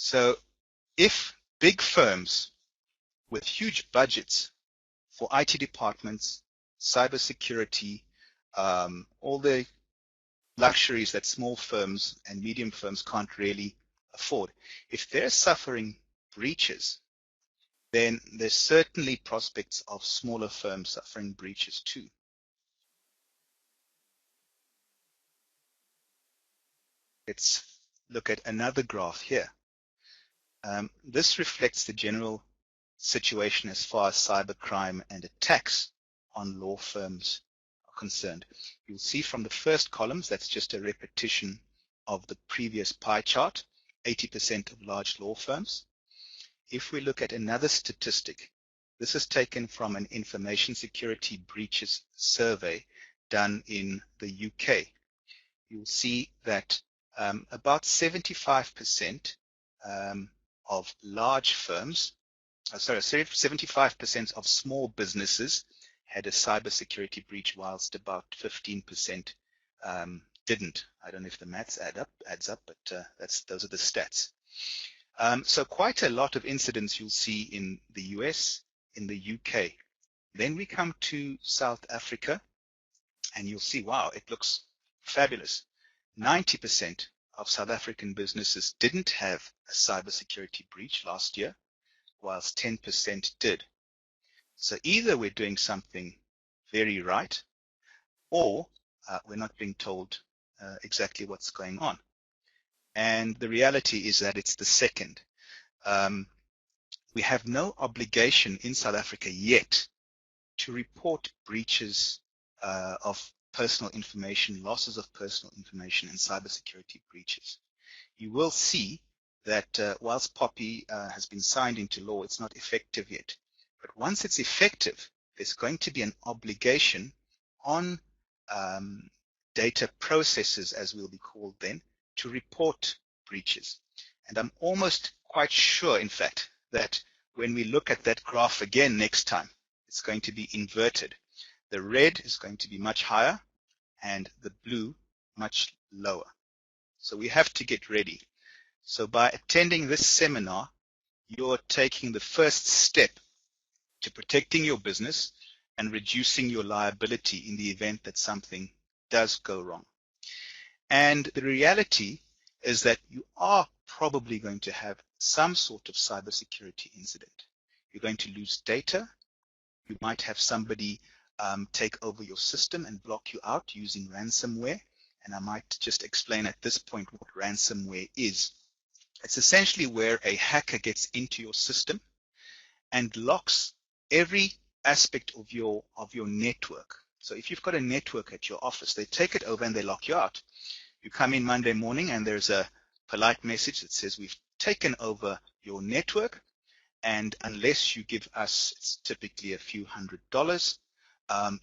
So if big firms with huge budgets for IT departments, cybersecurity, all the luxuries that small firms and medium firms can't really afford, if they're suffering breaches, then there's certainly prospects of smaller firms suffering breaches too. Let's look at another graph here. This reflects the general situation as far as cybercrime and attacks on law firms are concerned. You'll see from the first columns, that's just a repetition of the previous pie chart, 80% of large law firms. If we look at another statistic, this is taken from an information security breaches survey done in the UK. You'll see that about 75% of large firms, 75% of small businesses had a cybersecurity breach, whilst about 15% didn't. I don't know if the maths adds up, but those are the stats. So quite a lot of incidents you'll see in the US, in the UK. Then we come to South Africa, and you'll see, wow, it looks fabulous. 90% of South African businesses didn't have a cybersecurity breach last year, whilst 10% did. So either we're doing something very right, or we're not being told exactly what's going on. And the reality is that it's the second. We have no obligation in South Africa yet to report breaches of personal information, losses of personal information, and cybersecurity breaches. You will see that whilst POPI has been signed into law, it's not effective yet. But once it's effective, there's going to be an obligation on data processors, as will be called then, to report breaches. And I'm almost quite sure, in fact, that when we look at that graph again next time, it's going to be inverted. The red is going to be much higher and the blue much lower. So we have to get ready. So by attending this seminar, you're taking the first step to protecting your business and reducing your liability in the event that something does go wrong. And the reality is that you are probably going to have some sort of cybersecurity incident. You're going to lose data. You might have somebody take over your system and block you out using ransomware. And I might just explain at this point what ransomware is. It's essentially where a hacker gets into your system and locks every aspect of your network. So if you've got a network at your office, they take it over and they lock you out. You come in Monday morning and there's a polite message that says, we've taken over your network, and unless you give us, it's typically a few $100s,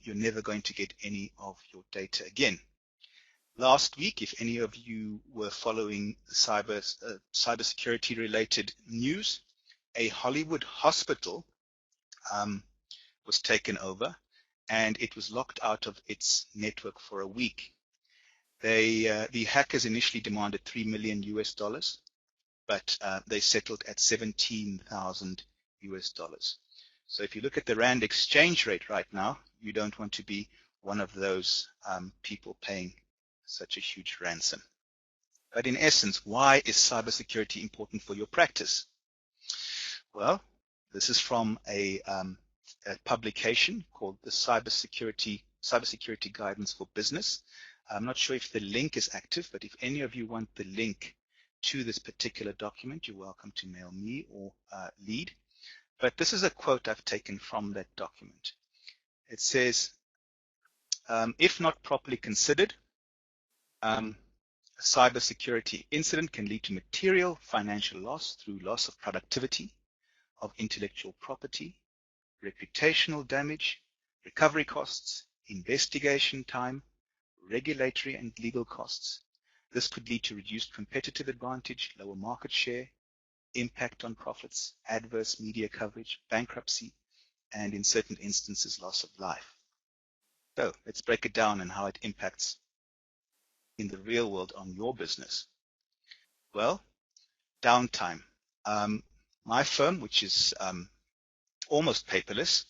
you're never going to get any of your data again. Last week, if any of you were following cybersecurity related news, a Hollywood hospital was taken over and it was locked out of its network for a week. The hackers initially demanded $3 million US, but they settled at 17,000 US dollars. So if you look at the Rand exchange rate right now, you don't want to be one of those people paying such a huge ransom. But in essence, why is cybersecurity important for your practice? Well, this is from a publication called the Cybersecurity Guidance for Business. I'm not sure if the link is active, but if any of you want the link to this particular document, you're welcome to mail me or L.E.A.D. But this is a quote I've taken from that document. It says, if not properly considered, a cybersecurity incident can lead to material financial loss through loss of productivity, of intellectual property, reputational damage, recovery costs, investigation time, regulatory and legal costs. This could lead to reduced competitive advantage, lower market share, impact on profits, adverse media coverage, bankruptcy, and in certain instances, loss of life. So let's break it down and how it impacts in the real world on your business. Well, downtime. My firm, which is almost paperless,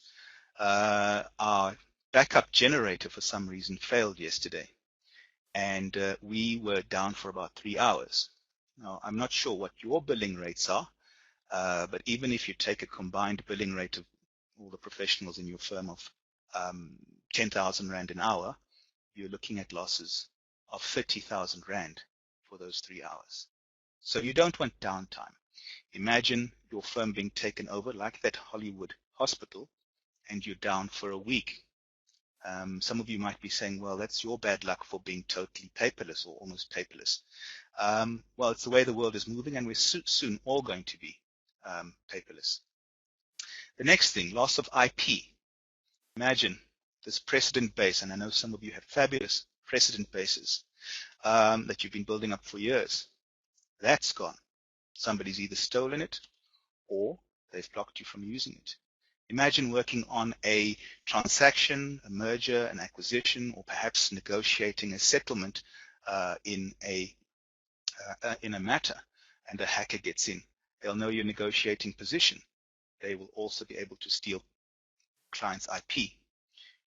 our backup generator for some reason failed yesterday, and we were down for about 3 hours. Now, I'm not sure what your billing rates are, but even if you take a combined billing rate of all the professionals in your firm of 10,000 Rand an hour, you're looking at losses of 30,000 Rand for those 3 hours. So you don't want downtime. Imagine your firm being taken over like that Hollywood hospital, and you're down for a week. Some of you might be saying, well, that's your bad luck for being totally paperless or almost paperless. Well, it's the way the world is moving, and we're soon all going to be paperless. The next thing, loss of IP. Imagine this precedent base, and I know some of you have fabulous precedent bases that you've been building up for years. That's gone. Somebody's either stolen it or they've blocked you from using it. Imagine working on a transaction, a merger, an acquisition, or perhaps negotiating a settlement in a matter, and a hacker gets in. They'll know your negotiating position. They will also be able to steal client's IP.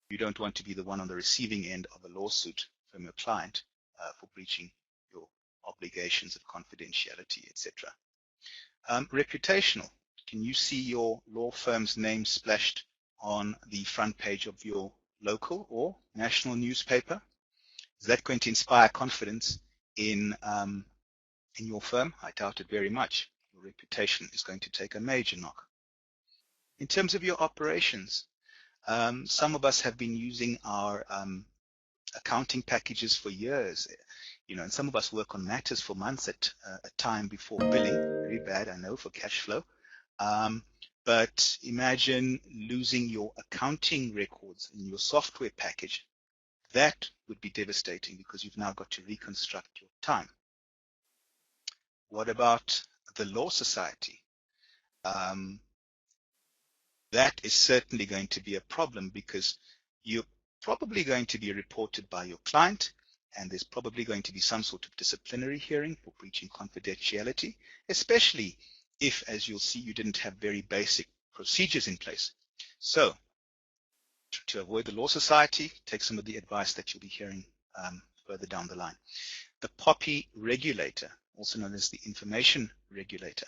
You don't want to be the one on the receiving end of a lawsuit from your client for breaching your obligations of confidentiality, etc. Reputational. Can you see your law firm's name splashed on the front page of your local or national newspaper? Is that going to inspire confidence in your firm? I doubt it very much. Your reputation is going to take a major knock. In terms of your operations, some of us have been using our accounting packages for years, and some of us work on matters for months at a time before billing. Very bad, I know, for cash flow. But imagine losing your accounting records in your software package. That would be devastating because you've now got to reconstruct your time. What about the law society? That is certainly going to be a problem because you're probably going to be reported by your client, and there's probably going to be some sort of disciplinary hearing for breaching confidentiality, especially if, as you'll see, you didn't have very basic procedures in place. So, to avoid the law society, take some of the advice that you'll be hearing further down the line. The POPI regulator, also known as the information regulator.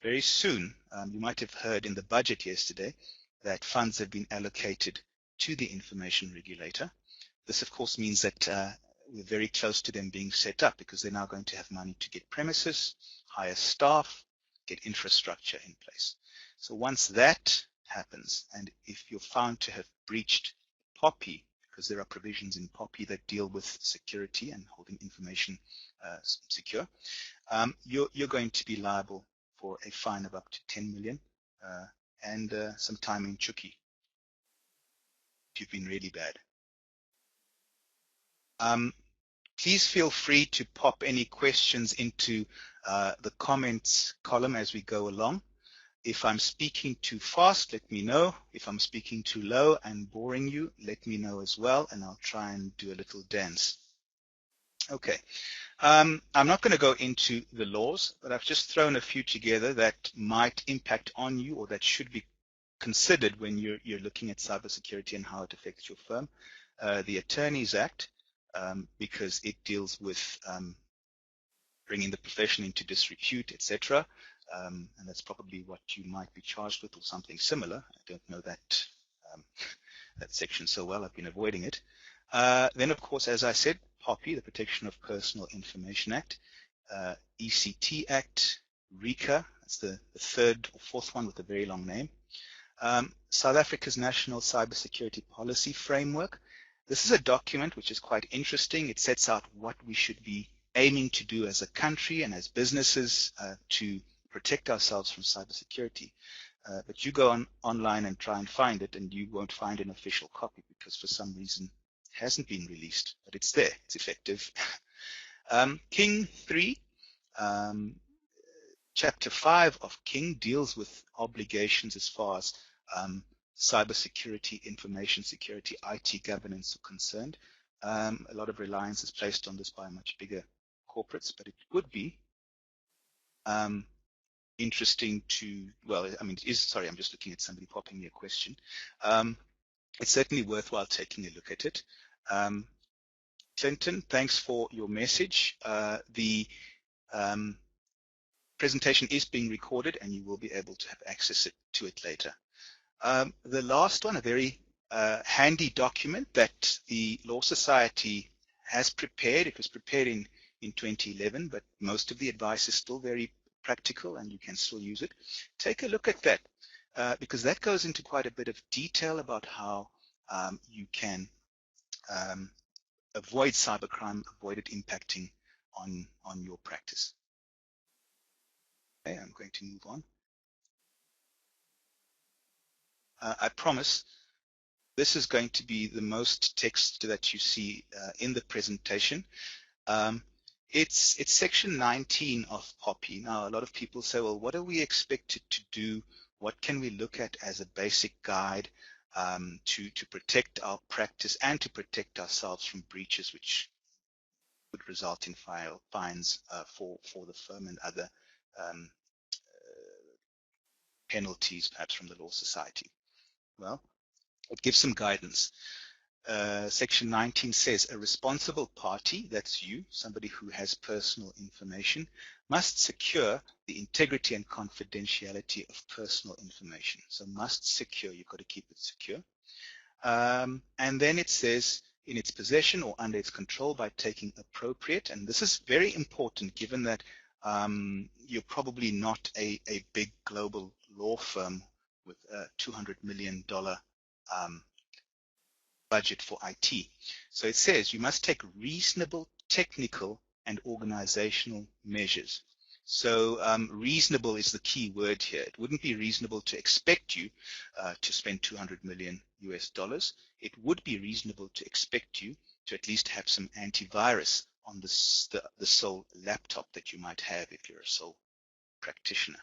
Very soon, you might have heard in the budget yesterday that funds have been allocated to the information regulator. This, of course, means that we're very close to them being set up because they're now going to have money to get premises, hire staff, get infrastructure in place. So once that happens, and if you're found to have breached POPI, because there are provisions in POPI that deal with security and holding information secure, you're going to be liable for a fine of up to 10 million and some time in Chuki if you've been really bad. Please feel free to pop any questions into the comments column as we go along. If I'm speaking too fast, let me know. If I'm speaking too low and boring you, let me know as well, and I'll try and do a little dance. Okay. I'm not going to go into the laws, but I've just thrown a few together that might impact on you or that should be considered when you're looking at cybersecurity and how it affects your firm. The Attorneys Act, because it deals with bringing the profession into disrepute, etc. And that's probably what you might be charged with or something similar. I don't know that that section so well. I've been avoiding it. Then, of course, as I said, POPI, the Protection of Personal Information Act, ECT Act, RICA, that's the third or fourth one with a very long name. South Africa's National Cybersecurity Policy Framework. This is a document which is quite interesting. It sets out what we should be aiming to do as a country and as businesses to protect ourselves from cybersecurity. But you go online and try and find it, and you won't find an official copy because for some reason it hasn't been released, but it's there, it's effective. King 3, Chapter 5 of King deals with obligations as far as cybersecurity, information security, IT governance are concerned. A lot of reliance is placed on this by much bigger corporates, but it would be interesting to, well, I mean, it is, sorry, I'm just looking at somebody popping me a question. It's certainly worthwhile taking a look at it. Clinton, thanks for your message. The presentation is being recorded and you will be able to have access to it later. The last one, a very handy document that the Law Society has prepared. It was prepared in 2011, but most of the advice is still very practical and you can still use it. Take a look at that because that goes into quite a bit of detail about how you can avoid cybercrime, avoid it impacting on your practice. Okay, I'm going to move on. I promise this is going to be the most text that you see in the presentation. It's section 19 of POPI. Now, a lot of people say, well, what are we expected to do? What can we look at as a basic guide to protect our practice and to protect ourselves from breaches which would result in fines for the firm and other penalties, perhaps from the Law Society? Well, it gives some guidance. Section 19 says a responsible party, that's you, somebody who has personal information, must secure the integrity and confidentiality of personal information. So must secure, you've got to keep it secure. And then it says in its possession or under its control by taking appropriate, and this is very important given that you're probably not a big global law firm with a $200 million budget for IT. So it says you must take reasonable technical and organizational measures. So reasonable is the key word here. It wouldn't be reasonable to expect you to spend 200 million US dollars. It would be reasonable to expect you to at least have some antivirus on the sole laptop that you might have if you're a sole practitioner.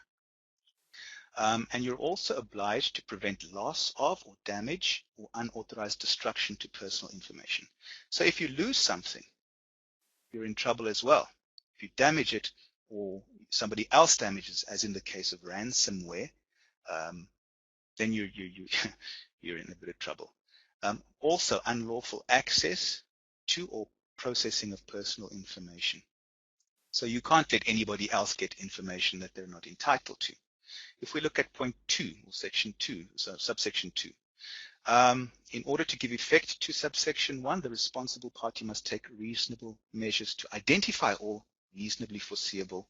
And you're also obliged to prevent loss of or damage or unauthorized destruction to personal information. So if you lose something, you're in trouble as well. If you damage it or somebody else damages, as in the case of ransomware, then you're in a bit of trouble. Also, unlawful access to or processing of personal information. So you can't let anybody else get information that they're not entitled to. If we look at point 2, or section 2, so subsection 2, in order to give effect to subsection 1, the responsible party must take reasonable measures to identify all reasonably foreseeable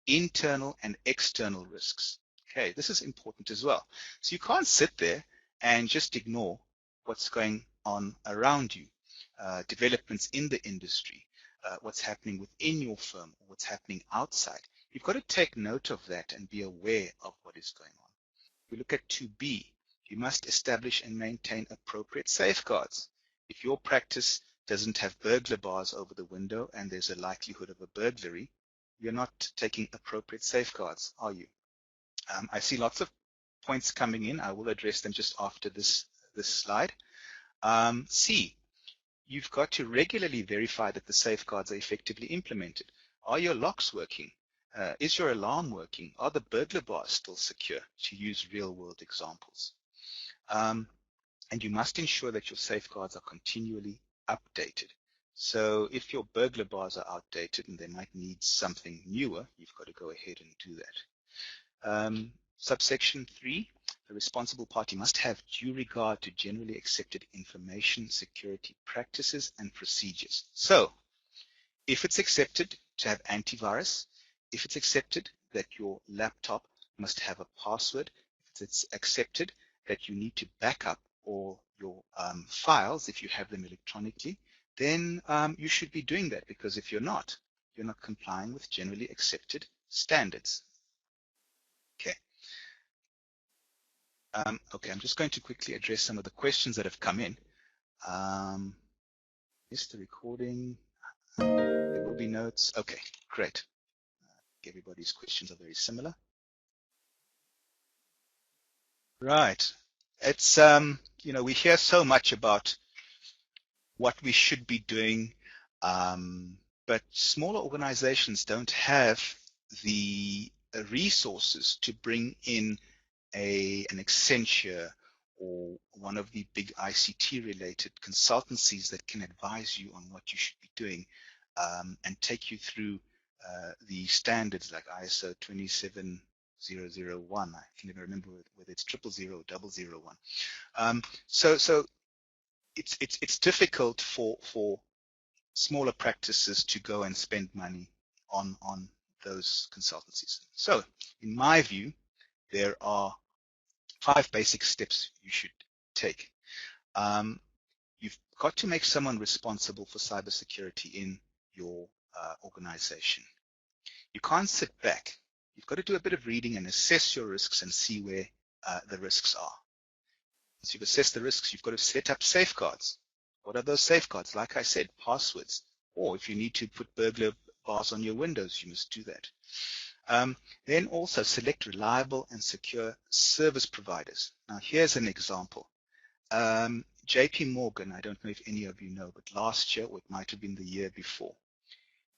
internal and external risks. Okay, this is important as well. So you can't sit there and just ignore what's going on around you, developments in the industry, what's happening within your firm, or what's happening outside. You've got to take note of that and be aware of what is going on. If we look at 2B, you must establish and maintain appropriate safeguards. If your practice doesn't have burglar bars over the window and there's a likelihood of a burglary, you're not taking appropriate safeguards, are you? I see lots of points coming in. I will address them just after this slide. C, you've got to regularly verify that the safeguards are effectively implemented. Are your locks working? Is your alarm working? Are the burglar bars still secure? To use real-world examples. And you must ensure that your safeguards are continually updated. So if your burglar bars are outdated and they might need something newer, you've got to go ahead and do that. Subsection 3, the responsible party must have due regard to generally accepted information security practices and procedures. So if it's accepted to have antivirus, if it's accepted that your laptop must have a password, if it's accepted that you need to back up all your files if you have them electronically, then you should be doing that, because if you're not complying with generally accepted standards. Okay. Okay, I'm just going to quickly address some of the questions that have come in. Is the recording? There will be notes. Okay, great. Everybody's questions are very similar. Right. It's, you know, we hear so much about what we should be doing, but smaller organizations don't have the resources to bring in an Accenture or one of the big ICT related consultancies that can advise you on what you should be doing, and take you through the standards like ISO 27001. I can never remember whether it's 000 or 001. So it's difficult for smaller practices to go and spend money on those consultancies. So in my view, there are 5 basic steps you should take. You've got to make someone responsible for cybersecurity in your organization. You can't sit back. You've got to do a bit of reading and assess your risks and see where the risks are. Once you've assessed the risks, you've got to set up safeguards. What are those safeguards? Like I said, passwords. Or if you need to put burglar bars on your windows, you must do that. Then also select reliable and secure service providers. Now here's an example. JP Morgan, I don't know if any of you know, but last year, or it might have been the year before,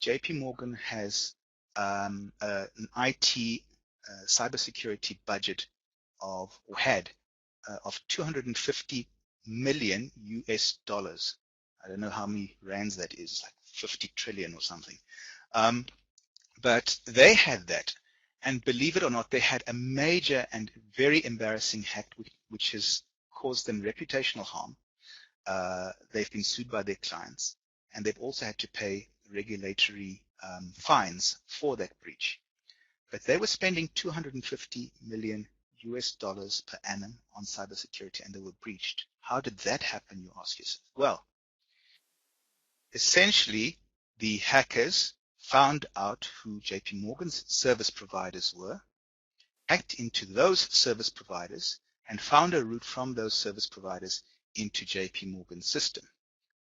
JP Morgan has an IT cybersecurity budget of, or had, of 250 million US dollars. I don't know how many rands that is, like 50 trillion or something. But they had that, and believe it or not, they had a major and very embarrassing hack which has caused them reputational harm. They've been sued by their clients, and they've also had to pay regulatory fines for that breach. But they were spending 250 million US dollars per annum on cybersecurity, and they were breached. How did that happen, you ask yourself? Well, essentially, the hackers found out who JP Morgan's service providers were, hacked into those service providers, and found a route from those service providers into JP Morgan's system.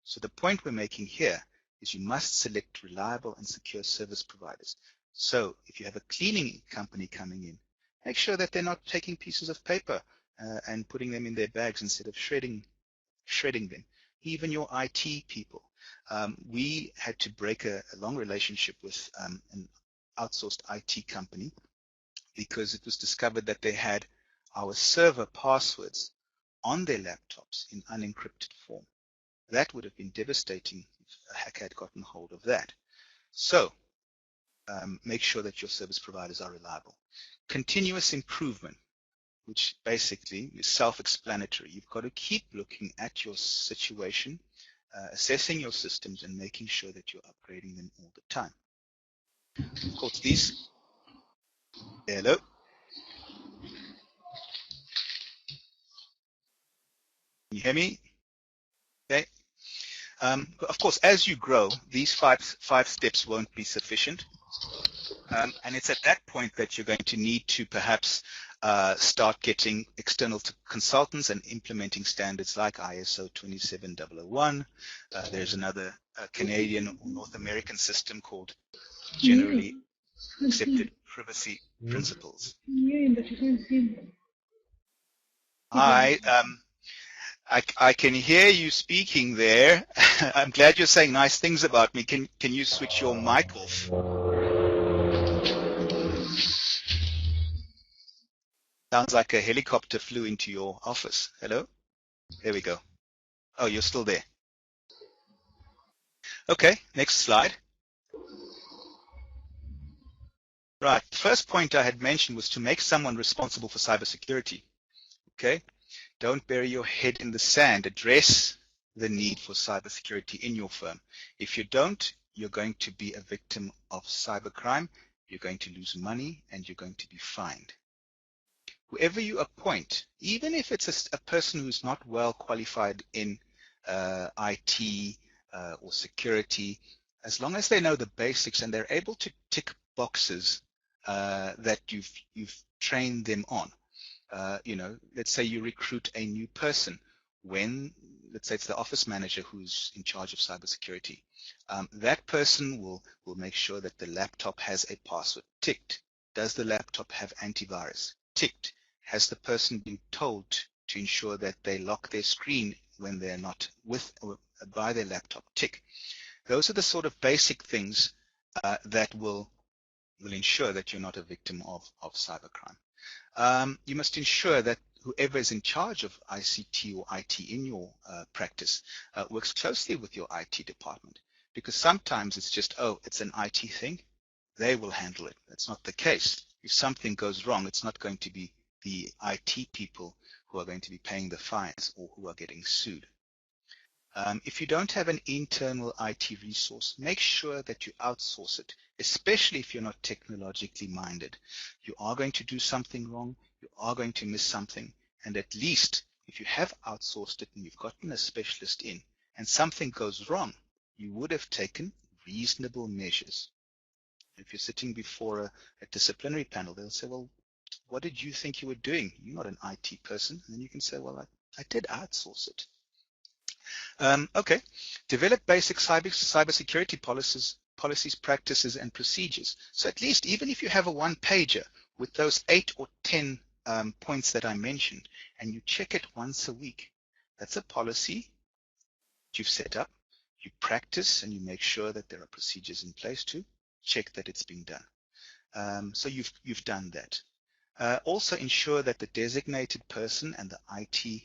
So the point we're making here is you must select reliable and secure service providers. So if you have a cleaning company coming in, make sure that they're not taking pieces of paper and putting them in their bags instead of shredding them. Even your IT people. We had to break a long relationship with an outsourced IT company because it was discovered that they had our server passwords on their laptops in unencrypted form. That would have been devastating if a hacker had gotten hold of that. So make sure that your service providers are reliable. Continuous improvement, which basically is self-explanatory. You've got to keep looking at your situation, assessing your systems, and making sure that you're upgrading them all the time. Of course, these... Hello? Can you hear me? Okay. Of course, as you grow, these five steps won't be sufficient. And it's at that point that you're going to need to perhaps start getting external consultants and implementing standards like ISO 27001. There's another Canadian or North American system called Generally Accepted Privacy Principles. I can hear you speaking there. I'm glad you're saying nice things about me. Can you switch your mic off? Sounds like a helicopter flew into your office. Hello? There we go. Oh, you're still there. Okay, next slide. Right, the first point I had mentioned was to make someone responsible for cybersecurity. Okay, don't bury your head in the sand. Address the need for cybersecurity in your firm. If you don't, you're going to be a victim of cybercrime, you're going to lose money, and you're going to be fined. Whoever you appoint, even if it's a person who's not well qualified in IT or security, as long as they know the basics and they're able to tick boxes that you've trained them on. Let's say you recruit a new person. Let's say it's the office manager who's in charge of cybersecurity. That person will make sure that the laptop has a password. Ticked. Does the laptop have antivirus? Ticked. Has the person been told to ensure that they lock their screen when they're not with or by their laptop? Tick. Those are the sort of basic things that will will ensure that you're not a victim of cybercrime. You must ensure that whoever is in charge of ICT or IT in your practice works closely with your IT department, because sometimes it's just, oh, it's an IT thing, they will handle it. That's not the case. If something goes wrong, it's not going to be the IT people who are going to be paying the fines or who are getting sued. If you don't have an internal IT resource, make sure that you outsource it, especially if you're not technologically minded. You are going to do something wrong, you are going to miss something, and at least if you have outsourced it and you've gotten a specialist in, and something goes wrong, you would have taken reasonable measures. If you're sitting before a disciplinary panel, they'll say, well, what did you think you were doing? You're not an IT person. And then you can say, well, I did outsource it. Okay, develop basic cybersecurity policies, practices, and procedures. So at least, even if you have a one-pager with those 8 or 10 points that I mentioned, and you check it once a week, that's a policy you've set up. You practice and you make sure that there are procedures in place to check that it's being done. So you've done that. Also ensure that the designated person and the IT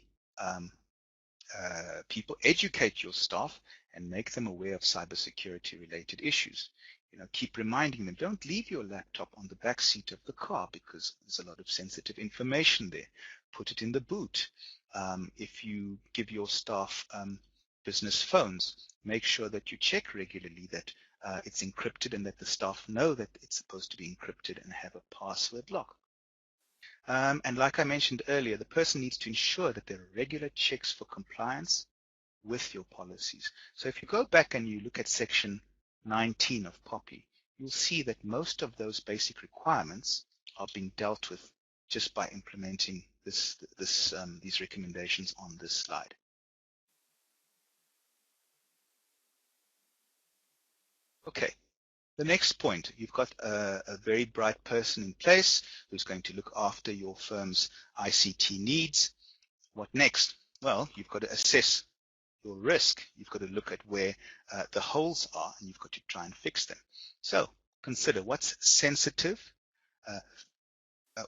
people educate your staff and make them aware of cybersecurity related issues. Keep reminding them, don't leave your laptop on the back seat of the car because there's a lot of sensitive information there. Put it in the boot. If you give your staff business phones, make sure that you check regularly that it's encrypted and that the staff know that it's supposed to be encrypted and have a password lock. And like I mentioned earlier, the person needs to ensure that there are regular checks for compliance with your policies. So if you go back and you look at section 19 of POPI, you'll see that most of those basic requirements are being dealt with just by implementing these recommendations on this slide. Okay. The next point, you've got a very bright person in place who's going to look after your firm's ICT needs. What next? Well, you've got to assess your risk. You've got to look at where the holes are, and you've got to try and fix them. So consider what's sensitive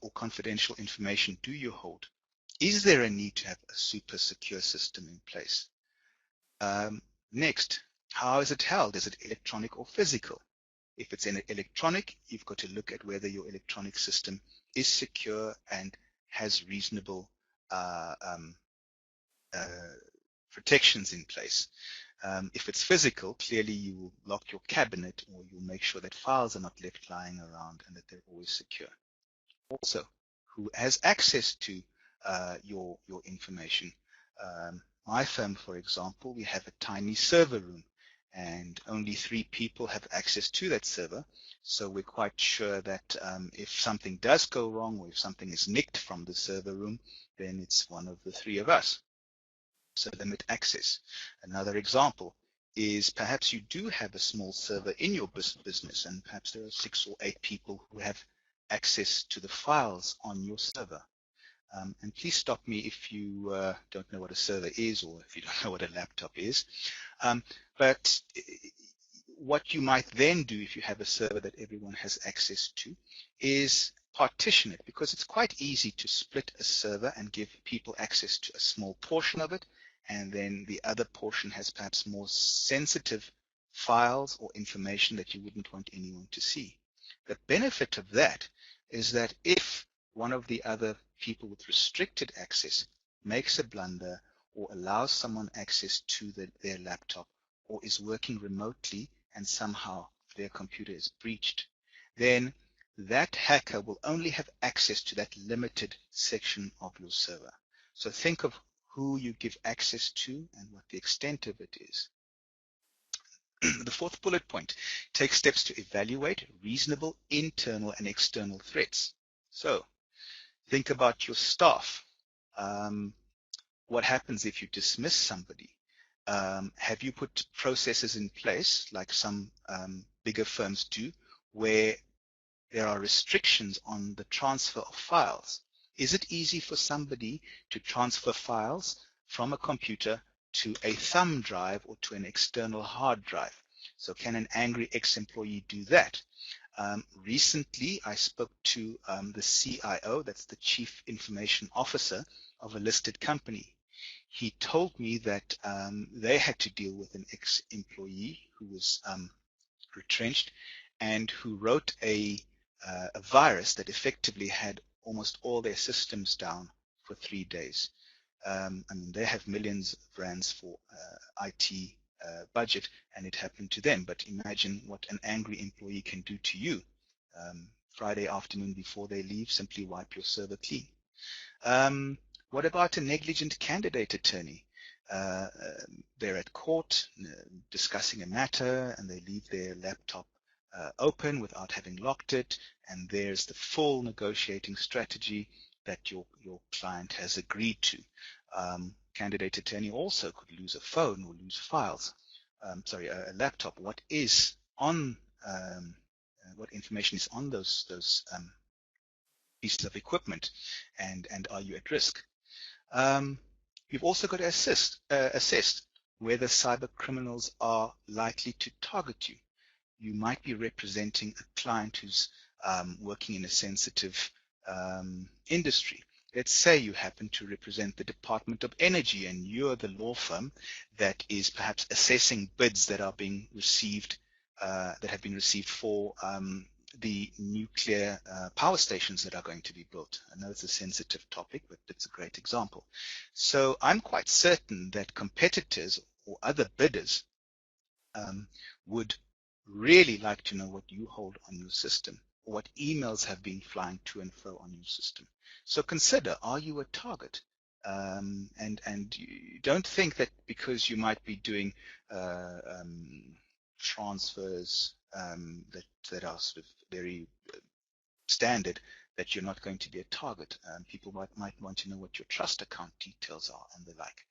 or confidential information do you hold? Is there a need to have a super secure system in place? Next, how is it held? Is it electronic or physical? If it's in electronic, you've got to look at whether your electronic system is secure and has reasonable protections in place. If it's physical, clearly you will lock your cabinet or you'll make sure that files are not left lying around and that they're always secure. Also, who has access to your information? My firm, for example, we have a tiny server room and only 3 people have access to that server. So we're quite sure that if something does go wrong or if something is nicked from the server room, then it's one of the 3 of us. So limit access. Another example is perhaps you do have a small server in your business and perhaps there are 6 or 8 people who have access to the files on your server. And please stop me if you don't know what a server is or if you don't know what a laptop is. But what you might then do if you have a server that everyone has access to is partition it, because it's quite easy to split a server and give people access to a small portion of it, and then the other portion has perhaps more sensitive files or information that you wouldn't want anyone to see. The benefit of that is that if one of the other people with restricted access makes a blunder or allows someone access to their laptop or is working remotely and somehow their computer is breached, then that hacker will only have access to that limited section of your server. So think of who you give access to and what the extent of it is. The 4th bullet point, take steps to evaluate reasonable internal and external threats. So think about your staff. What happens if you dismiss somebody? Have you put processes in place like some bigger firms do where there are restrictions on the transfer of files? Is it easy for somebody to transfer files from a computer to a thumb drive or to an external hard drive? So can an angry ex-employee do that? Recently, I spoke to the CIO, that's the Chief Information Officer of a listed company. He told me that they had to deal with an ex-employee who was retrenched and who wrote a virus that effectively had almost all their systems down for 3 days. I mean, they have millions of rands for IT budget, and it happened to them. But imagine what an angry employee can do to you. Friday afternoon before they leave, simply wipe your server clean. What about a negligent candidate attorney? They're at court discussing a matter, and they leave their laptop open without having locked it, and there's the full negotiating strategy that your client has agreed to. Candidate attorney also could lose a phone or lose files. A laptop. What is on? What information is on those pieces of equipment, and are you at risk? You've also got to assess whether cyber criminals are likely to target you. You might be representing a client who's working in a sensitive industry. Let's say you happen to represent the Department of Energy and you're the law firm that is perhaps assessing bids that are being received, that have been received for the nuclear power stations that are going to be built. I know it's a sensitive topic, but it's a great example. So I'm quite certain that competitors or other bidders would really like to know what you hold on your system, or what emails have been flying to and fro on your system. So consider, are you a target? And you don't think that because you might be doing transfers that are sort of very standard, that you're not going to be a target. People might want to know what your trust account details are and the like.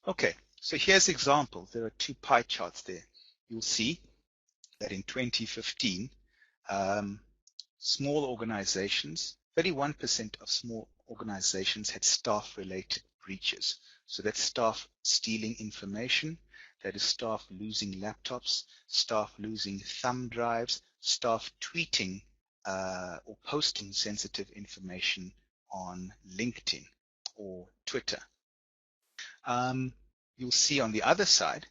Okay, so here's examples. There are 2 pie charts there. You'll see that in 2015, small organizations, 31% of small organizations had staff-related breaches. So that's staff stealing information, that is staff losing laptops, staff losing thumb drives, staff tweeting or posting sensitive information on LinkedIn or Twitter. You'll see on the other side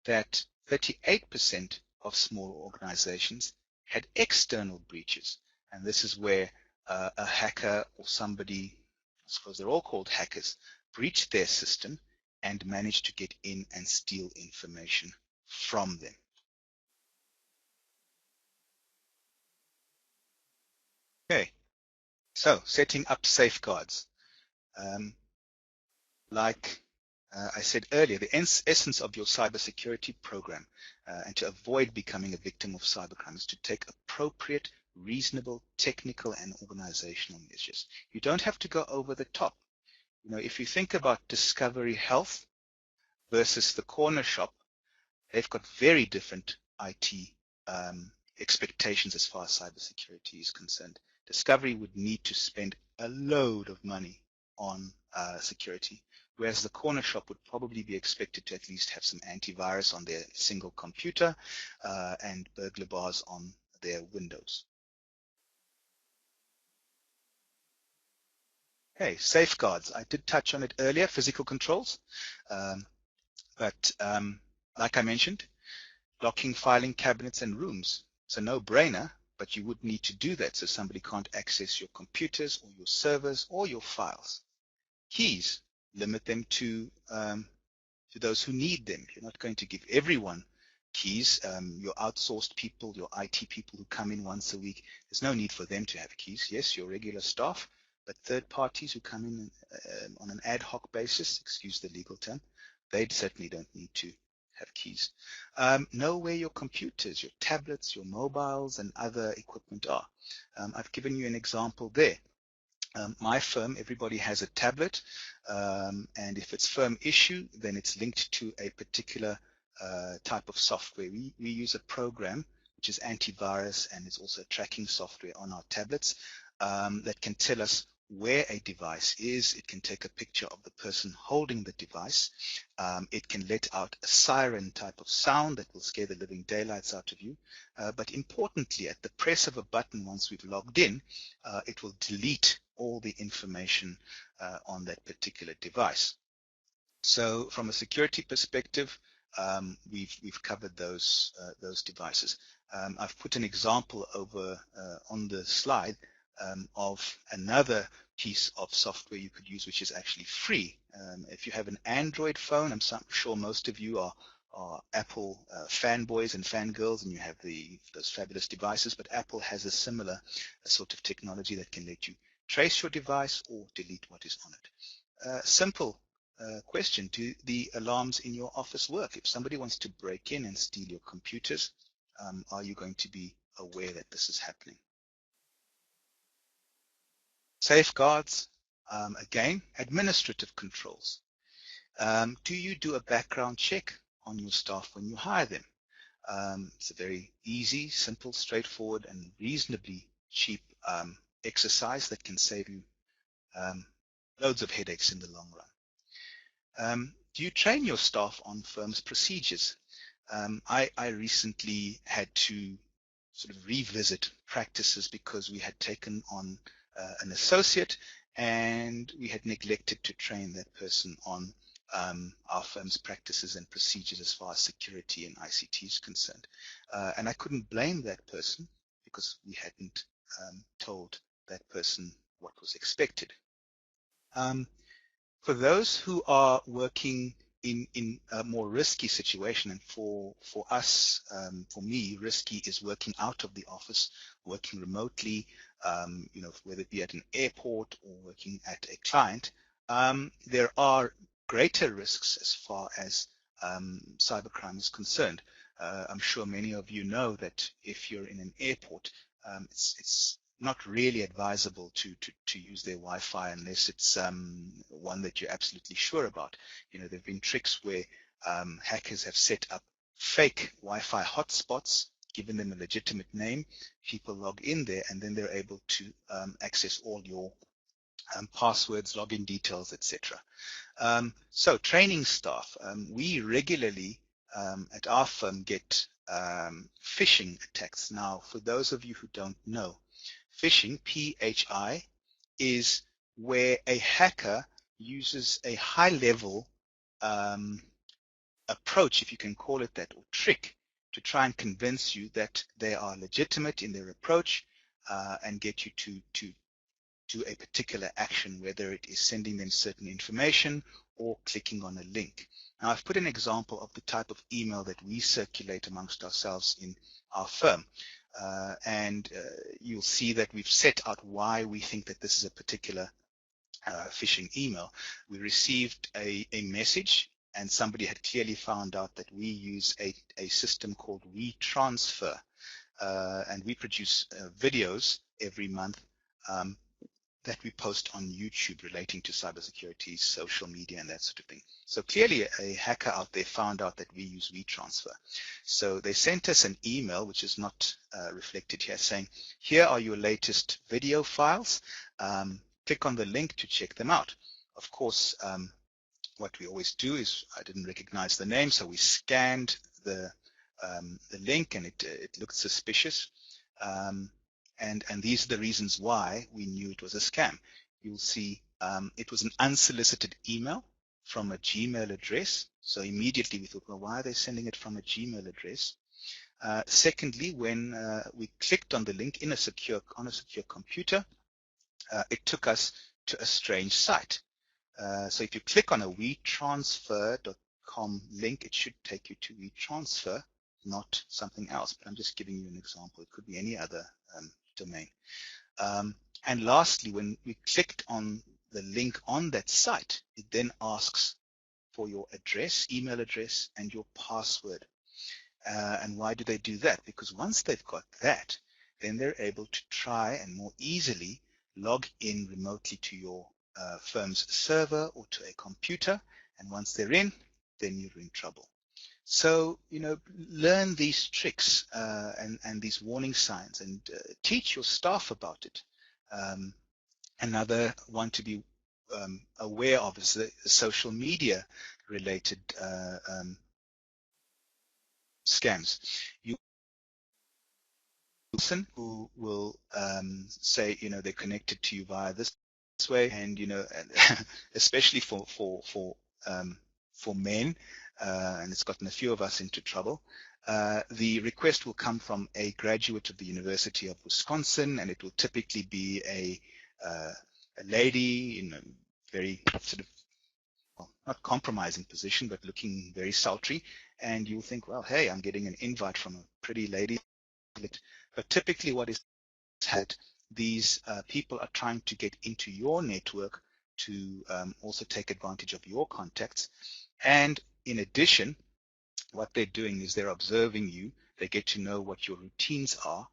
that 38% of small organizations had external breaches. And this is where a hacker or somebody, I suppose they're all called hackers, breached their system and managed to get in and steal information from them. Okay, so setting up safeguards. Like I said earlier, the essence of your cybersecurity program and to avoid becoming a victim of cybercrime is to take appropriate, reasonable, technical, and organizational measures. You don't have to go over the top. You know, if you think about Discovery Health versus the corner shop, they've got very different IT expectations as far as cybersecurity is concerned. Discovery would need to spend a load of money on security, whereas the corner shop would probably be expected to at least have some antivirus on their single computer and burglar bars on their windows. Okay, safeguards. I did touch on it earlier, physical controls, but like I mentioned, locking filing cabinets and rooms. It's a no-brainer, but you would need to do that so somebody can't access your computers or your servers or your files. Keys, limit them to those who need them. You're not going to give everyone keys. Your outsourced people, your IT people who come in once a week, there's no need for them to have keys. Yes, your regular staff, but third parties who come in on an ad hoc basis, excuse the legal term, they certainly don't need to have keys. Know where your computers, your tablets, your mobiles, and other equipment are. I've given you an example there. My firm, everybody has a tablet, and if it's firm issue, then it's linked to a particular type of software. We use a program which is antivirus, and it's also tracking software on our tablets that can tell us where a device is. It can take a picture of the person holding the device. It can let out a siren type of sound that will scare the living daylights out of you. But importantly, at the press of a button once we've logged in, it will delete all the information on that particular device. So from a security perspective, we've covered those devices. I've put an example over on the slide of another piece of software you could use, which is actually free. If you have an Android phone, I'm sure most of you are Apple fanboys and fangirls, and you have those fabulous devices. But Apple has a similar sort of technology that can let you trace your device or delete what is on it. Simple question: do the alarms in your office work? If somebody wants to break in and steal your computers, are you going to be aware that this is happening? Safeguards, again, administrative controls. Do you do a background check on your staff when you hire them? It's a very easy, simple, straightforward, and reasonably cheap exercise that can save you loads of headaches in the long run. Do you train your staff on firm's procedures? I recently had to sort of revisit practices because we had taken on an associate and we had neglected to train that person on our firm's practices and procedures as far as security and ICT is concerned. And I couldn't blame that person because we hadn't told that person what was expected. For those who are working in a more risky situation, and for us, for me, risky is working out of the office, working remotely, whether it be at an airport or working at a client. There are greater risks as far as cybercrime is concerned. I'm sure many of you know that if you're in an airport, it's not really advisable to use their Wi-Fi unless it's one that you're absolutely sure about. There have been tricks where hackers have set up fake Wi-Fi hotspots, given them a legitimate name. People log in there, and then they're able to access all your passwords, login details, etc. So training staff, we regularly at our firm get phishing attacks. Now, for those of you who don't know, phishing, P-H-I, is where a hacker uses a high-level approach, if you can call it that, or trick, to try and convince you that they are legitimate in their approach and get you to do a particular action, whether it is sending them certain information or clicking on a link. Now, I've put an example of the type of email that we circulate amongst ourselves in our firm. You'll see that we've set out why we think that this is a particular phishing email. We received a message, and somebody had clearly found out that we use a system called WeTransfer, and we produce videos every month that we post on YouTube relating to cybersecurity, social media, and that sort of thing. So clearly a hacker out there found out that we use WeTransfer. So they sent us an email, which is not reflected here, saying, here are your latest video files. Click on the link to check them out. Of course, what we always do is, I didn't recognize the name, so we scanned the link, and it looked suspicious. And these are the reasons why we knew it was a scam. You'll see it was an unsolicited email from a Gmail address. So immediately we thought, well, why are they sending it from a Gmail address? Secondly, when we clicked on the link on a secure computer, it took us to a strange site. So if you click on a WeTransfer.com link, it should take you to WeTransfer, not something else. But I'm just giving you an example. It could be any other domain. And lastly, when we clicked on the link on that site, it then asks for your address, email address, and your password. And why do they do that? Because once they've got that, then they're able to try and more easily log in remotely to your firm's server or to a computer. And once they're in, then you're in trouble. So, learn these tricks and these warning signs, and teach your staff about it. Another one to be aware of is the social media related scams. You person who will say, they're connected to you via this way, and especially for men, and it's gotten a few of us into trouble. The request will come from a graduate of the University of Wisconsin, and it will typically be a lady in a very sort of, well, not compromising position, but looking very sultry, and you'll think, well, hey, I'm getting an invite from a pretty lady. But typically what is had, these people are trying to get into your network to also take advantage of your contacts. And in addition, what they're doing is they're observing you. They get to know what your routines are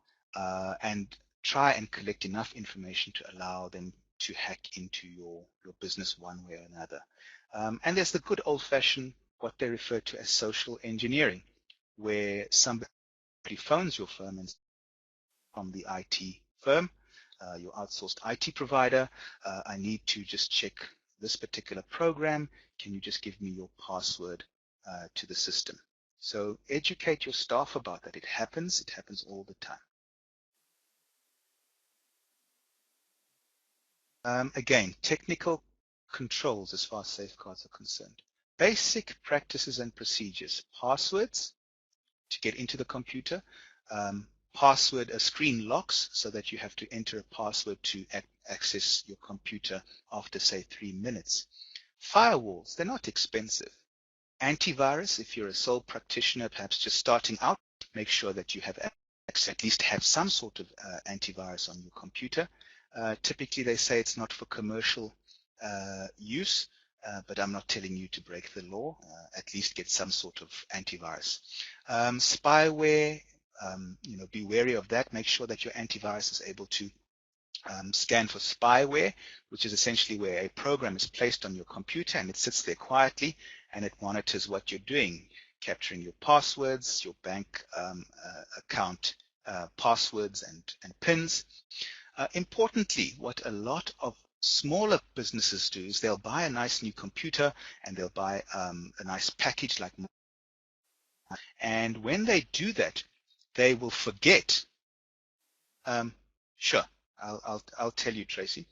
and try and collect enough information to allow them to hack into your business one way or another. And there's the good old-fashioned, what they refer to as social engineering, where somebody phones your firm and from the IT firm, your outsourced IT provider, I need to just check this particular program. Can you just give me your password to the system? So educate your staff about that. It happens all the time. Again, technical controls as far as safeguards are concerned. Basic practices and procedures. Passwords to get into the computer. Password screen locks so that you have to enter a password to access your computer after, say, 3 minutes. Firewalls, they're not expensive. Antivirus, if you're a sole practitioner, perhaps just starting out, make sure that you have access, at least have some sort of antivirus on your computer. Typically, they say it's not for commercial use, but I'm not telling you to break the law. At least get some sort of antivirus. Spyware, be wary of that. Make sure that your antivirus is able to scan for spyware, which is essentially where a program is placed on your computer and it sits there quietly and it monitors what you're doing, capturing your passwords, your bank account passwords and PINs. Importantly, what a lot of smaller businesses do is they'll buy a nice new computer and they'll buy a nice package like, and when they do that, they will forget. Sure, I'll tell you, Tracy.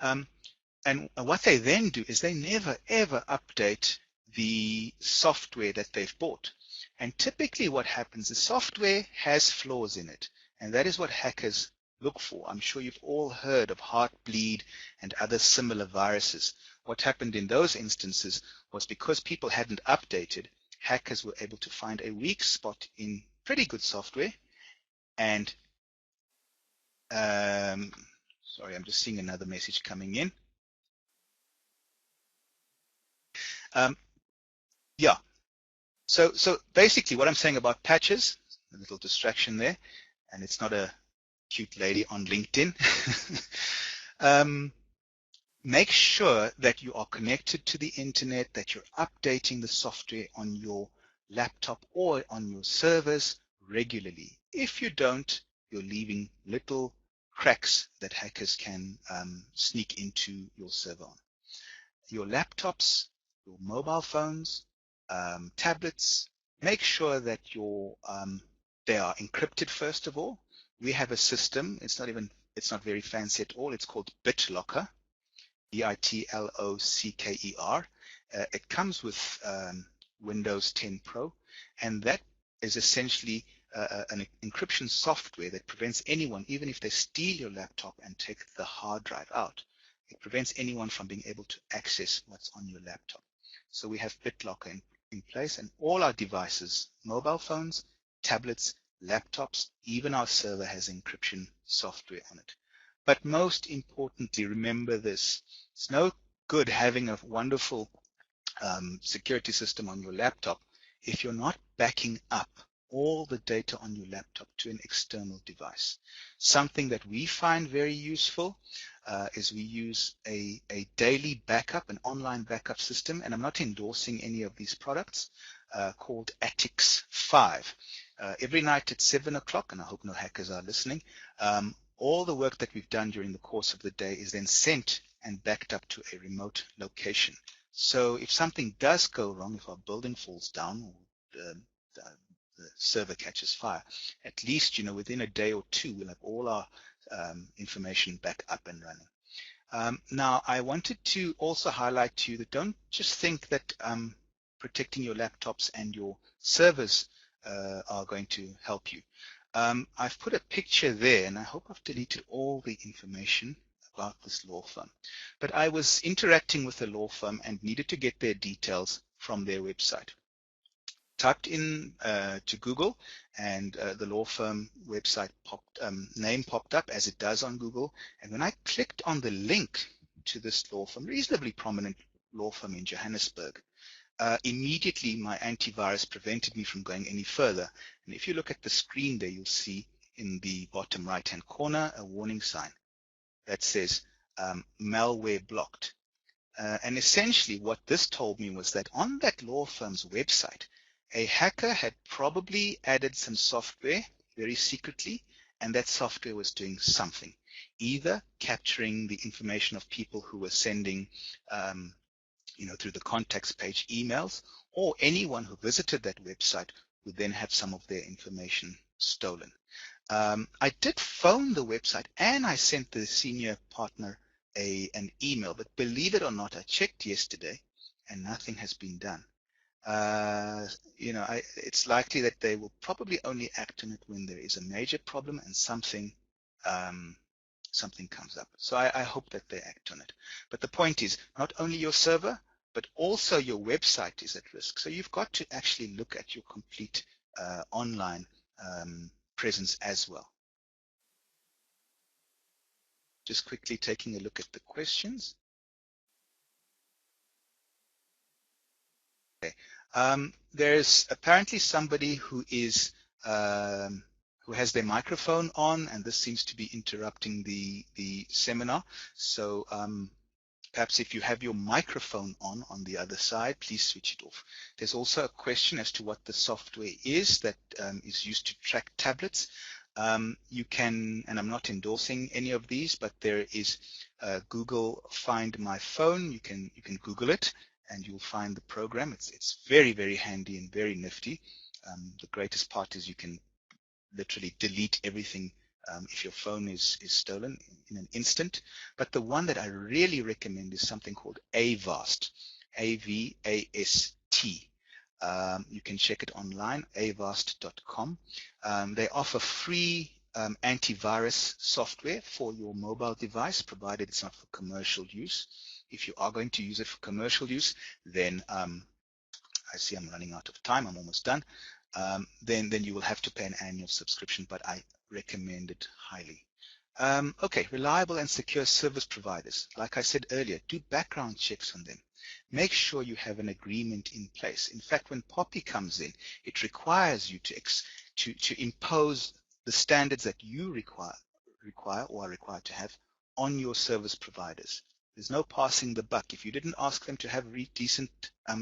And what they then do is they never ever update the software that they've bought. And typically what happens is software has flaws in it, and that is what hackers look for. I'm sure you've all heard of Heartbleed and other similar viruses. What happened in those instances was because people hadn't updated, hackers were able to find a weak spot in pretty good software. And sorry, I'm just seeing another message coming in. Yeah, so basically what I'm saying about patches, a little distraction there, and it's not a cute lady on LinkedIn. Make sure that you are connected to the internet, that you're updating the software on your laptop or on your servers regularly. If you don't, you're leaving little cracks that hackers can sneak into your server on. Your laptops, your mobile phones, tablets, make sure that they are encrypted first of all. We have a system, it's not very fancy at all, it's called BitLocker, BITLOCKER. It comes with Windows 10 Pro, and that is essentially an encryption software that prevents anyone, even if they steal your laptop and take the hard drive out, it prevents anyone from being able to access what's on your laptop. So we have BitLocker in place, and all our devices, mobile phones, tablets, laptops, even our server has encryption software on it. But most importantly, remember this. It's no good having a wonderful security system on your laptop if you're not backing up all the data on your laptop to an external device. Something that we find very useful is we use a daily backup, an online backup system, and I'm not endorsing any of these products, called Atix 5. Every night at 7 o'clock, and I hope no hackers are listening, All the work that we've done during the course of the day is then sent and backed up to a remote location. So if something does go wrong, if our building falls down or the server catches fire, at least, within a day or two, we'll have all our information back up and running. Now, I wanted to also highlight to you that don't just think that protecting your laptops and your servers are going to help you. I've put a picture there, and I hope I've deleted all the information about this law firm. But I was interacting with a law firm and needed to get their details from their website. Typed in to Google, and the law firm website name popped up, as it does on Google. And when I clicked on the link to this law firm, reasonably prominent law firm in Johannesburg, immediately my antivirus prevented me from going any further. And if you look at the screen there, you'll see in the bottom right-hand corner a warning sign that says malware blocked. And essentially what this told me was that on that law firm's website, a hacker had probably added some software very secretly, and that software was doing something, either capturing the information of people who were sending through the contacts page emails, or anyone who visited that website would then have some of their information stolen. I did phone the website and I sent the senior partner an email, but believe it or not, I checked yesterday and nothing has been done. It's likely that they will probably only act on it when there is a major problem and something comes up. So I hope that they act on it. But the point is, not only your server, but also your website is at risk. So you've got to actually look at your complete online presence as well. Just quickly taking a look at the questions. Okay. There's apparently somebody who is who has their microphone on, and this seems to be interrupting the seminar. So perhaps if you have your microphone on the other side, please switch it off. There's also a question as to what the software is that is used to track tablets. You can, and I'm not endorsing any of these, but there is Google Find My Phone. You can Google it, and you'll find the program. It's very, very handy and very nifty. The greatest part is you can literally delete everything if your phone is stolen in an instant. But the one that I really recommend is something called Avast, A-V-A-S-T. You can check it online, avast.com. They offer free antivirus software for your mobile device, provided it's not for commercial use. If you are going to use it for commercial use, then I see I'm running out of time. I'm almost done. Then you will have to pay an annual subscription, but I recommend it highly. Okay, reliable and secure service providers. Like I said earlier, do background checks on them. Make sure you have an agreement in place. In fact, when Poppy comes in, it requires you to impose the standards that you require or are required to have on your service providers. There's no passing the buck. If you didn't ask them to have decent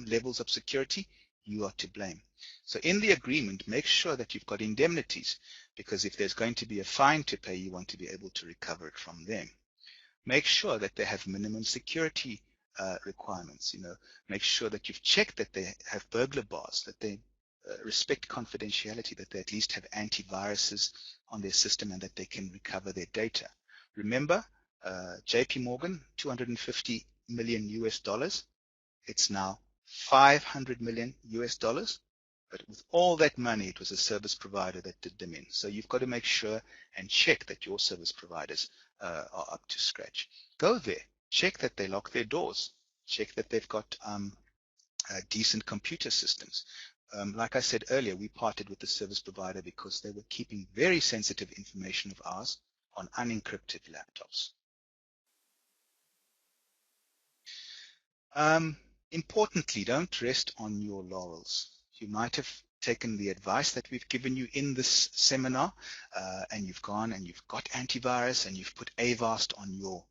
levels of security, you are to blame. So in the agreement, make sure that you've got indemnities, because if there's going to be a fine to pay, you want to be able to recover it from them. Make sure that they have minimum security requirements. Make sure that you've checked that they have burglar bars, that they respect confidentiality, that they at least have antiviruses on their system, and that they can recover their data. Remember, JP Morgan, $250 million US. It's now $500 million US. But with all that money, it was a service provider that did them in. So you've got to make sure and check that your service providers are up to scratch. Go there, check that they lock their doors, check that they've got decent computer systems. Like I said earlier, we partnered with the service provider because they were keeping very sensitive information of ours on unencrypted laptops. Importantly, don't rest on your laurels. You might have taken the advice that we've given you in this seminar, and you've gone and you've got antivirus and you've put Avast on your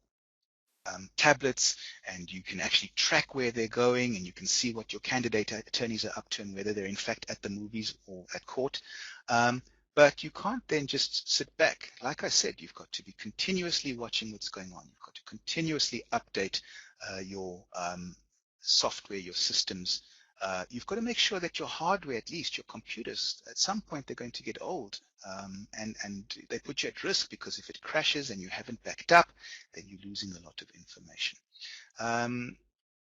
tablets, and you can actually track where they're going, and you can see what your candidate attorneys are up to and whether they're in fact at the movies or at court. But you can't then just sit back. Like I said, you've got to be continuously watching what's going on. You've got to continuously update your software, your systems. You've got to make sure that your hardware, at least your computers, at some point they're going to get old, and they put you at risk, because if it crashes and you haven't backed up, then you're losing a lot of information.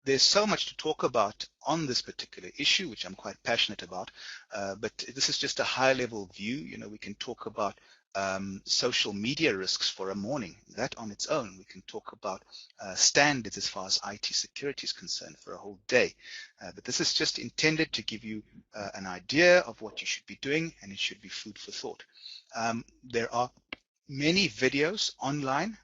There's so much to talk about on this particular issue, which I'm quite passionate about, but this is just a high-level view. You know, we can talk about social media risks for a morning, that on its own. We can talk about standards as far as IT security is concerned for a whole day. But this is just intended to give you an idea of what you should be doing, and it should be food for thought. There are many videos online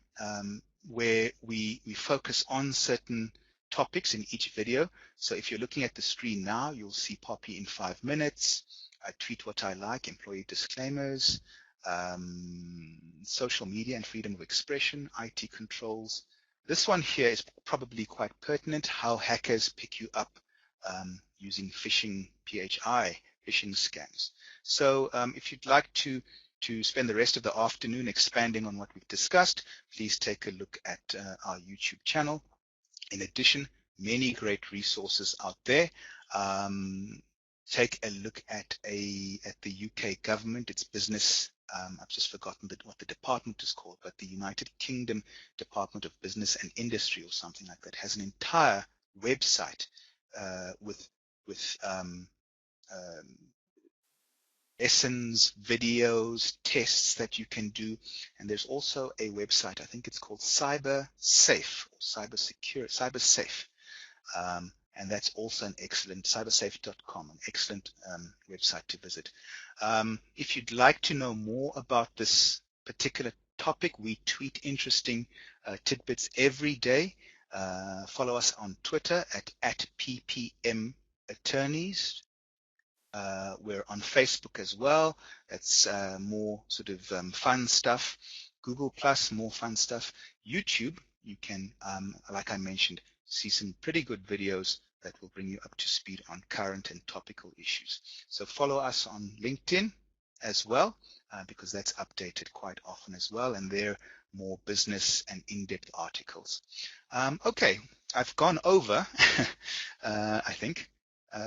where we focus on certain topics in each video. So if you're looking at the screen now, you'll see Poppy in 5 minutes, I tweet what I like, employee disclaimers, social media and freedom of expression, IT controls. This one here is probably quite pertinent, how hackers pick you up using phishing PHI, phishing scams. So if you'd like to spend the rest of the afternoon expanding on what we've discussed, please take a look at our YouTube channel. In addition, many great resources out there. Take a look at the UK government, its business. I've just forgotten what the department is called, but the United Kingdom Department of Business and Industry or something like that has an entire website with lessons, videos, tests that you can do. And there's also a website, I think it's called CyberSafe, or Cybersafe. And that's also an excellent, cybersafe.com, an excellent website to visit. If you'd like to know more about this particular topic, we tweet interesting tidbits every day. Follow us on Twitter at ppmattorneys. We're on Facebook as well. That's more sort of fun stuff. Google Plus, more fun stuff. YouTube, you can, like I mentioned, see some pretty good videos that will bring you up to speed on current and topical issues. So follow us on LinkedIn as well, because that's updated quite often as well, and they're more business and in-depth articles. Okay, I've gone over, I think.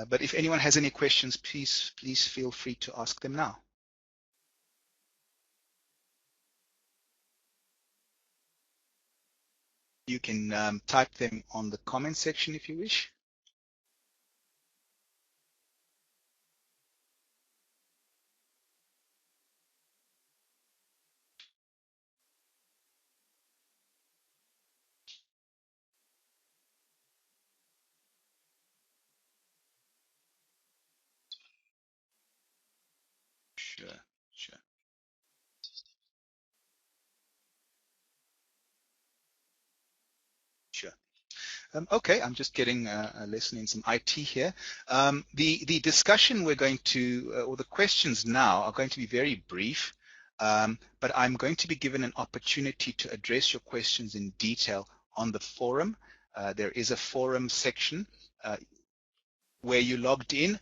But if anyone has any questions, please feel free to ask them now. You can type them on the comment section if you wish. Sure, sure. Sure. Okay, I'm just getting a lesson in some IT here. The discussion we're going to, or the questions now are going to be very brief, but I'm going to be given an opportunity to address your questions in detail on the forum. There is a forum section where you logged in.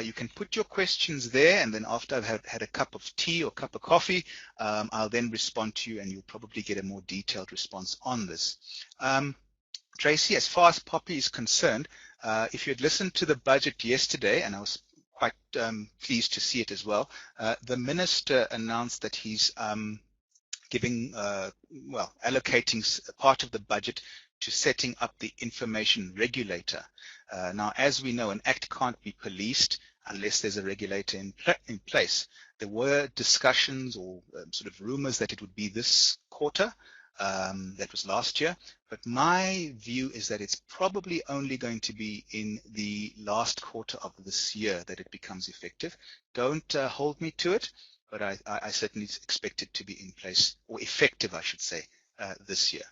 You can put your questions there, and then after I've had a cup of tea or cup of coffee, I'll then respond to you, and you'll probably get a more detailed response on this. Tracy, as far as Poppy is concerned, if you had listened to the budget yesterday, and I was quite pleased to see it as well, the minister announced that he's allocating part of the budget to setting up the information regulator. Now, as we know, an act can't be policed unless there's a regulator in place. There were discussions or sort of rumors that it would be this quarter. That was last year, but my view is that it's probably only going to be in the last quarter of this year that it becomes effective. Don't hold me to it, but I certainly expect it to be in place, or effective, I should say, this year.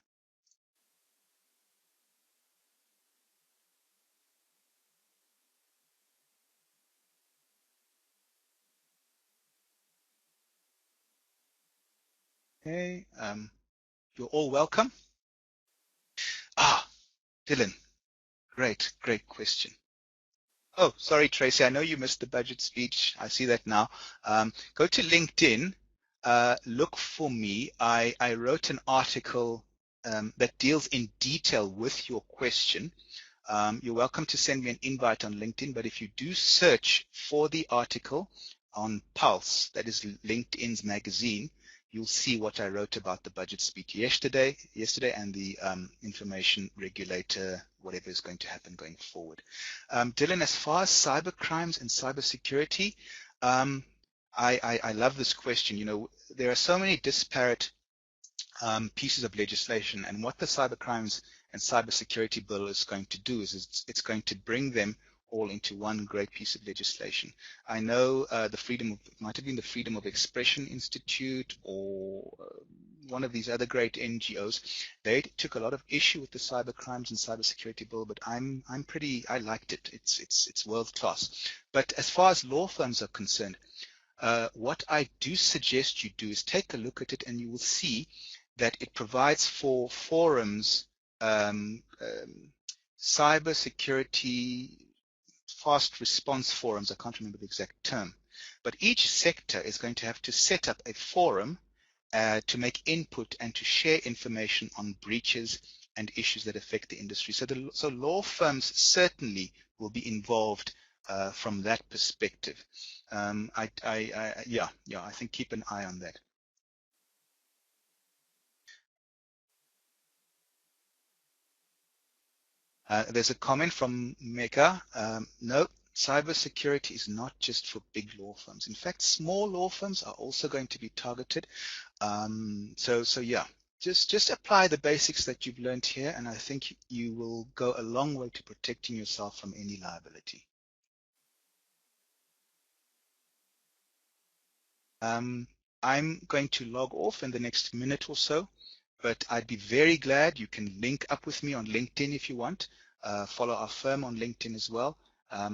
Okay, you're all welcome. Dylan, great question. Oh, sorry, Tracy. I know you missed the budget speech. I see that now. Go to LinkedIn. Look for me. I wrote an article that deals in detail with your question. You're welcome to send me an invite on LinkedIn, but if you do search for the article on Pulse, that is LinkedIn's magazine, you'll see what I wrote about the budget speech yesterday and the information regulator, whatever is going to happen going forward. Dylan, as far as cyber crimes and cybersecurity, I love this question. You know, there are so many disparate pieces of legislation, and what the cyber crimes and cybersecurity bill is going to do is it's going to bring them all into one great piece of legislation. I know it might have been the Freedom of Expression Institute or one of these other great NGOs. They took a lot of issue with the cyber crimes and cybersecurity bill, but I liked it. It's world class. But as far as law firms are concerned, what I do suggest you do is take a look at it, and you will see that it provides for forums, cyber security fast response forums. I can't remember the exact term, but each sector is going to have to set up a forum to make input and to share information on breaches and issues that affect the industry. So law firms certainly will be involved from that perspective. I think keep an eye on that. There's a comment from Mega. No, cybersecurity is not just for big law firms. In fact, small law firms are also going to be targeted. So yeah, just apply the basics that you've learned here, and I think you will go a long way to protecting yourself from any liability. I'm going to log off in the next minute or so, but I'd be very glad. You can link up with me on LinkedIn if you want. Follow our firm on LinkedIn as well,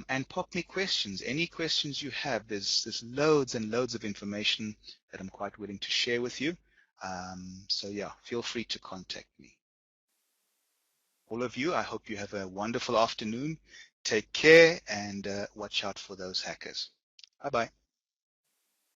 and pop me questions. Any questions you have, there's loads and loads of information that I'm quite willing to share with you. So yeah, feel free to contact me. All of you, I hope you have a wonderful afternoon. Take care and watch out for those hackers. Bye-bye.